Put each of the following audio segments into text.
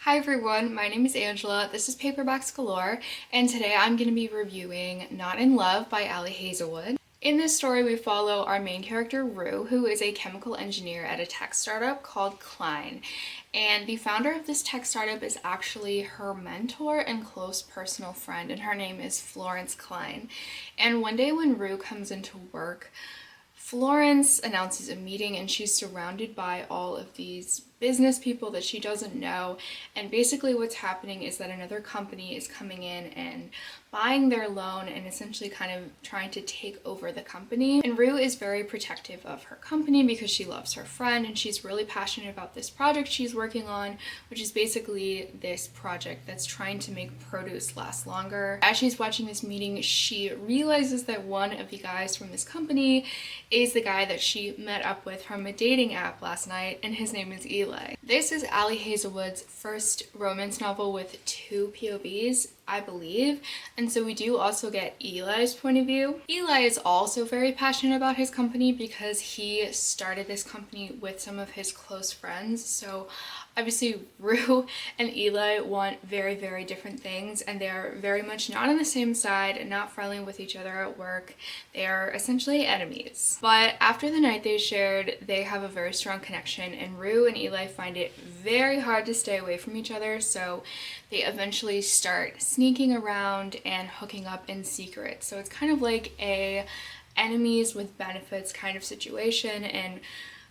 Hi everyone, my name is Angela, this is Paperbacks Galore, and today I'm going to be reviewing Not in Love by Ali Hazelwood. In this story, we follow our main character, Rue, who is a chemical engineer at a tech startup called Klein. And the founder of this tech startup is actually her mentor and close personal friend, and her name is Florence Klein. And one day when Rue comes into work, Florence announces a meeting and she's surrounded by all of these business people that she doesn't know, and basically what's happening is that another company is coming in and buying their loan and essentially kind of trying to take over the company. And Rue is very protective of her company because she loves her friend and she's really passionate about this project she's working on, which is basically this project that's trying to make produce last longer. As she's watching this meeting, she realizes that one of the guys from this company is the guy that she met up with from a dating app last night, and his name is Eli. This is Ali Hazelwood's first romance novel with two POVs, I believe, and so we do also get Eli's point of view. Eli is also very passionate about his company because he started this company with some of his close friends, so obviously Rue and Eli want very, very different things, and they're very much not on the same side and not friendly with each other at work. They are essentially enemies. But after the night they shared, they have a very strong connection, and Rue and Eli find it very hard to stay away from each other, so they eventually start sneaking around and hooking up in secret. So it's kind of like a enemies with benefits kind of situation, and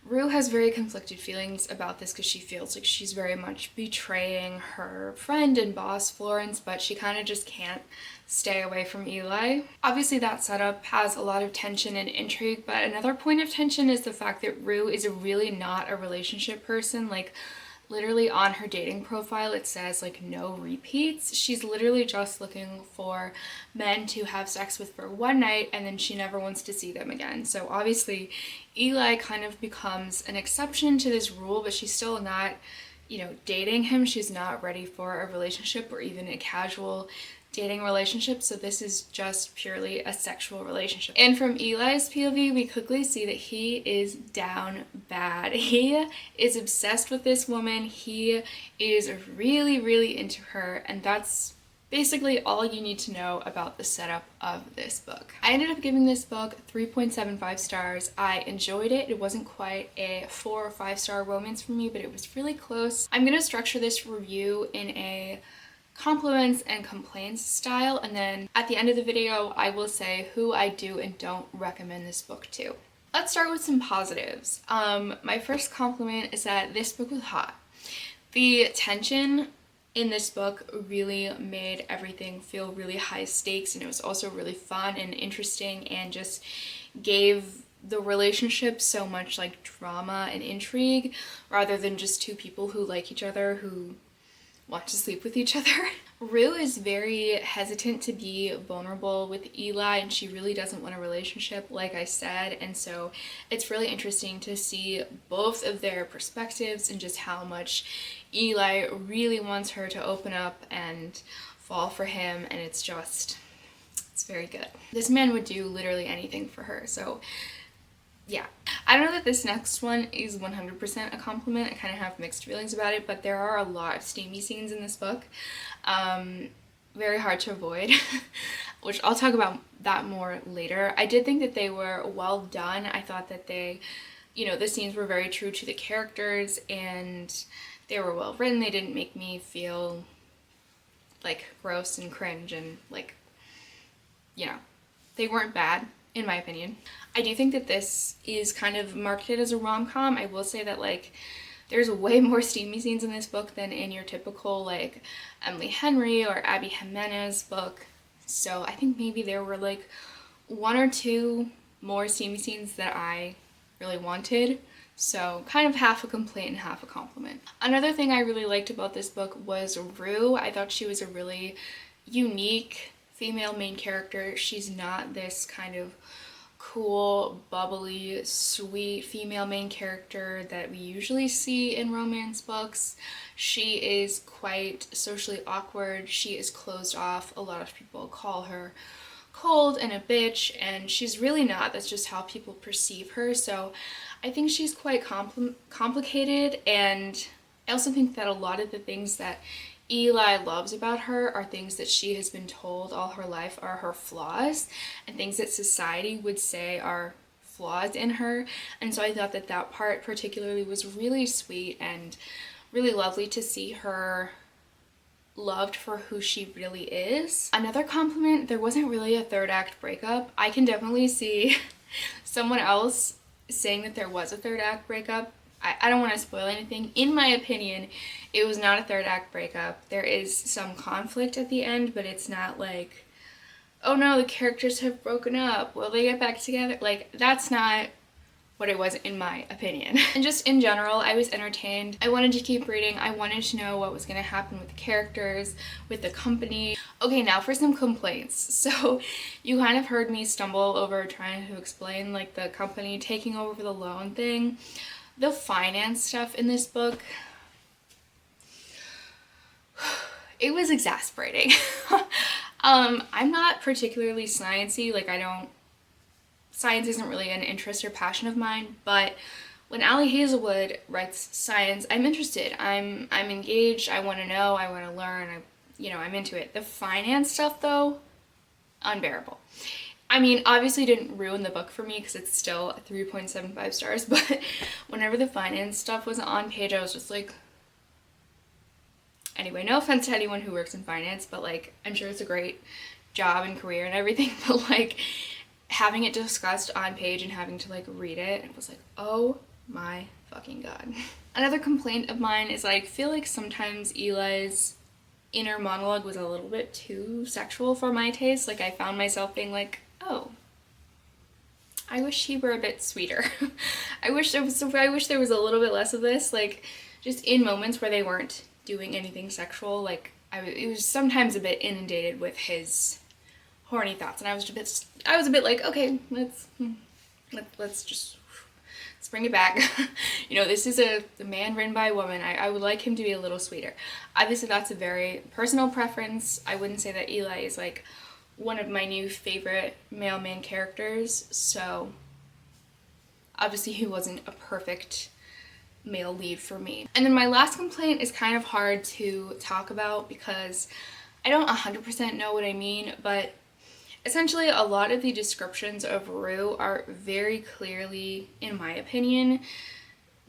Rue has very conflicted feelings about this because she feels like she's very much betraying her friend and boss Florence, but she kind of just can't stay away from Eli. Obviously that setup has a lot of tension and intrigue, but another point of tension is the fact that Rue is really not a relationship person. Like, literally on her dating profile it says like no repeats. She's literally just looking for men to have sex with for one night and then she never wants to see them again. So obviously Eli kind of becomes an exception to this rule, but she's still not, dating him. She's not ready for a relationship or even a casual dating relationship, so this is just purely a sexual relationship. And from Eli's POV, we quickly see that he is down bad. He is obsessed with this woman. He is really, really into her, and that's basically all you need to know about the setup of this book. I ended up giving this book 3.75 stars. I enjoyed it. It wasn't quite a 4 or 5 star romance for me, but it was really close. I'm gonna structure this review in a compliments and complaints style, and then at the end of the video I will say who I do and don't recommend this book to. Let's start with some positives. My first compliment is that this book was hot. The tension in this book really made everything feel really high stakes, and it was also really fun and interesting and just gave the relationship so much like drama and intrigue rather than just two people who like each other who want to sleep with each other. Rue is very hesitant to be vulnerable with Eli, and she really doesn't want a relationship, like I said, and so it's really interesting to see both of their perspectives and just how much Eli really wants her to open up and fall for him, and it's very good. This man would do literally anything for her, so yeah. I don't know that this next one is 100% a compliment. I kind of have mixed feelings about it, but there are a lot of steamy scenes in this book. Very hard to avoid, which I'll talk about that more later. I did think that they were well done. I thought that they, the scenes were very true to the characters and they were well written. They didn't make me feel like gross and cringe and like, they weren't bad, in my opinion. I do think that this is kind of marketed as a rom-com. I will say that like there's way more steamy scenes in this book than in your typical like Emily Henry or Abby Jimenez book. So I think maybe there were like 1 or 2 more steamy scenes that I really wanted. So kind of half a complaint and half a compliment. Another thing I really liked about this book was Rue. I thought she was a really unique female main character. She's not this kind of cool, bubbly, sweet female main character that we usually see in romance books. She is quite socially awkward. She is closed off. A lot of people call her cold and a bitch, and she's really not. That's just how people perceive her. So I think she's quite complicated, and I also think that a lot of the things that Eli loves about her are things that she has been told all her life are her flaws, and things that society would say are flaws in her. And so I thought that that part particularly was really sweet and really lovely to see her loved for who she really is. Another compliment, there wasn't really a third act breakup. I can definitely see someone else saying that there was a third act breakup. I don't want to spoil anything. In my opinion, it was not a third act breakup. There is some conflict at the end, but it's not like, oh no, the characters have broken up, will they get back together? Like, that's not what it was in my opinion. And just in general, I was entertained. I wanted to keep reading. I wanted to know what was going to happen with the characters, with the company. Okay, now for some complaints. So you kind of heard me stumble over trying to explain like the company taking over the loan thing. The finance stuff in this book, it was exasperating. I'm not particularly sciencey, like science isn't really an interest or passion of mine, but when Ali Hazelwood writes science, I'm interested. I'm engaged, I want to know, I want to learn, I'm into it. The finance stuff though, unbearable. I mean, obviously didn't ruin the book for me because it's still 3.75 stars, but whenever the finance stuff was on page, I was just like, anyway, no offense to anyone who works in finance, but like, I'm sure it's a great job and career and everything, but like, having it discussed on page and having to like read it, it was like, oh my fucking god. Another complaint of mine is I feel like sometimes Eli's inner monologue was a little bit too sexual for my taste. Like I found myself being like, oh, I wish he were a bit sweeter. I wish there was a little bit less of this, like just in moments where they weren't doing anything sexual. Like it was sometimes a bit inundated with his horny thoughts, and I was a bit like, okay, let's bring it back. This is a man written by a woman. I would like him to be a little sweeter. Obviously that's a very personal preference. I wouldn't say that Eli is like one of my new favorite male main characters, so obviously he wasn't a perfect male lead for me. And then my last complaint is kind of hard to talk about because I don't 100% know what I mean, but essentially a lot of the descriptions of Rue are very clearly, in my opinion,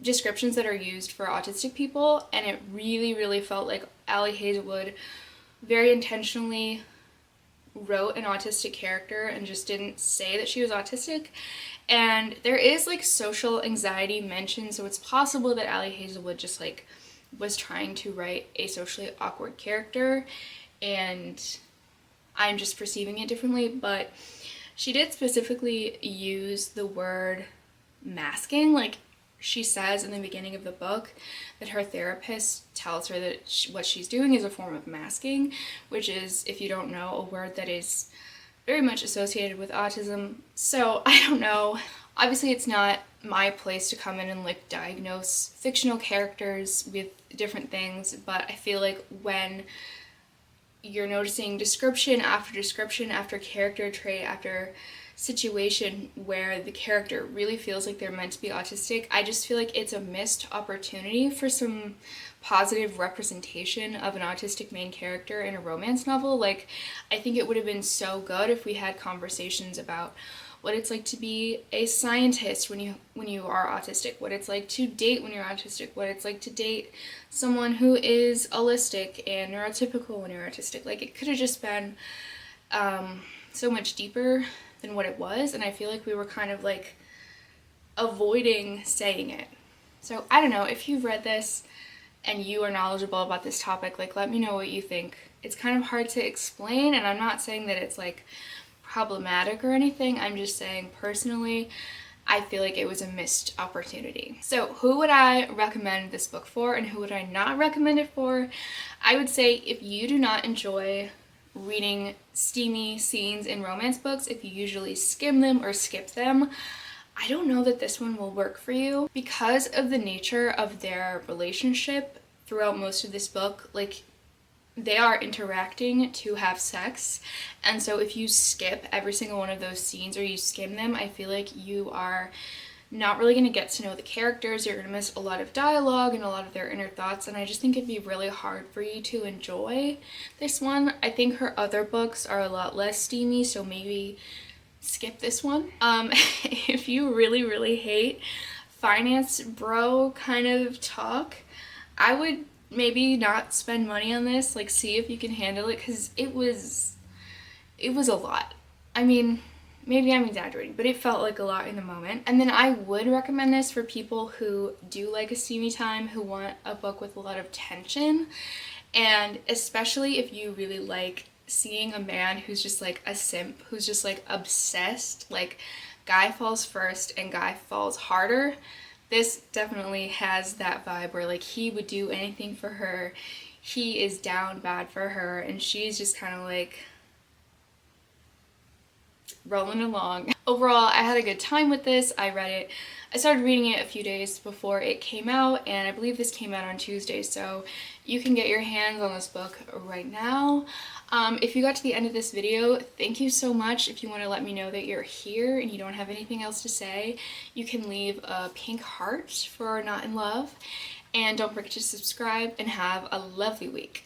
descriptions that are used for autistic people, and it really, really felt like Ali Hazelwood very intentionally wrote an autistic character and just didn't say that she was autistic. And there is like social anxiety mentioned, so it's possible that Ali Hazelwood just like was trying to write a socially awkward character and I'm just perceiving it differently. But she did specifically use the word masking. Like she says in the beginning of the book that her therapist tells her that what she's doing is a form of masking, which is, if you don't know, a word that is very much associated with autism. So I don't know. Obviously it's not my place to come in and like diagnose fictional characters with different things, but I feel like when you're noticing description after character trait after situation where the character really feels like they're meant to be autistic, I just feel like it's a missed opportunity for some positive representation of an autistic main character in a romance novel. Like, I think it would have been so good if we had conversations about what it's like to be a scientist when you are autistic, what it's like to date when you're autistic, what it's like to date someone who is allistic and neurotypical when you're autistic. Like, it could have just been so much deeper than what it was, and I feel like we were kind of like avoiding saying it. So I don't know, if you've read this and you are knowledgeable about this topic, like, let me know what you think. It's kind of hard to explain, and I'm not saying that it's like problematic or anything. I'm just saying personally I feel like it was a missed opportunity. So who would I recommend this book for and who would I not recommend it for? I would say if you do not enjoy reading steamy scenes in romance books, if you usually skim them or skip them, I don't know that this one will work for you because of the nature of their relationship throughout most of this book. Like, they are interacting to have sex, and so if you skip every single one of those scenes or you skim them, I feel like you are not really going to get to know the characters. You're going to miss a lot of dialogue and a lot of their inner thoughts, and I just think it'd be really hard for you to enjoy this one. I think her other books are a lot less steamy, so maybe skip this one. If you really hate finance bro kind of talk, I would maybe not spend money on this. Like, see if you can handle it, because it was a lot. I mean, maybe I'm exaggerating, but it felt like a lot in the moment. And then I would recommend this for people who do like a steamy time, who want a book with a lot of tension, and especially if you really like seeing a man who's just like a simp, who's just like obsessed, like guy falls first and guy falls harder. This definitely has that vibe where like he would do anything for her, he is down bad for her, and she's just kind of like rolling along. Overall, I had a good time with this. I started reading it a few days before it came out, and I believe this came out on Tuesday, so you can get your hands on this book right now. If you got to the end of this video, thank you so much. If you want to let me know that you're here and you don't have anything else to say, you can leave a pink heart for Not in Love, and don't forget to subscribe, and have a lovely week.